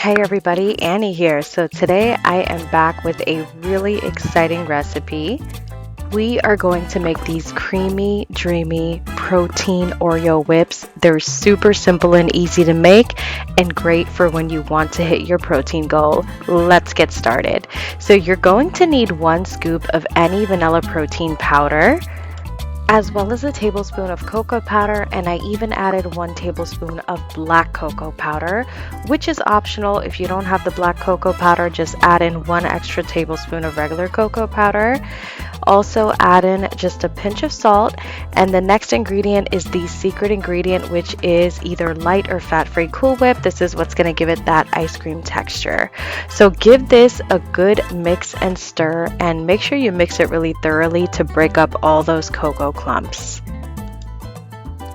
Hey everybody, Annie here. So today I am back with a really exciting recipe. We are going to make these creamy, dreamy protein Oreo whips. They're super simple and easy to make and great for when you want to hit your protein goal. Let's get started. So you're going to need 1 scoop of any vanilla protein powder, as well as a tablespoon of cocoa powder, and I even added 1 tablespoon of black cocoa powder, which is optional. If you don't have the black cocoa powder, just add in 1 extra tablespoon of regular cocoa powder. Also add in just a pinch of salt, and the next ingredient is the secret ingredient, which is either light or fat-free Cool Whip. This is what's going to give it that ice cream texture. So give this a good mix and stir, and make sure you mix it really thoroughly to break up all those cocoa clumps.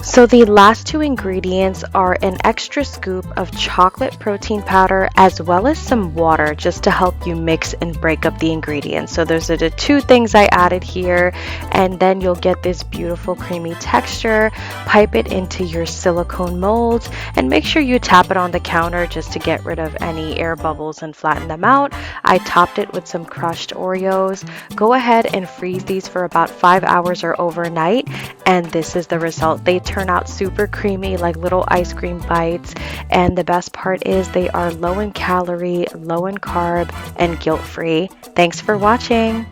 So the last 2 ingredients are an extra scoop of chocolate protein powder as well as some water, just to help you mix and break up the ingredients. So those are the 2 things I added here, and then you'll get this beautiful creamy texture. Pipe it into your silicone molds and make sure you tap it on the counter just to get rid of any air bubbles and flatten them out. I topped it with some crushed Oreos. Go ahead and freeze these for about 5 hours or overnight, and this is the result. They turn out super creamy, like little ice cream bites, and the best part is they are low in calorie, low in carb, and guilt-free. Thanks for watching.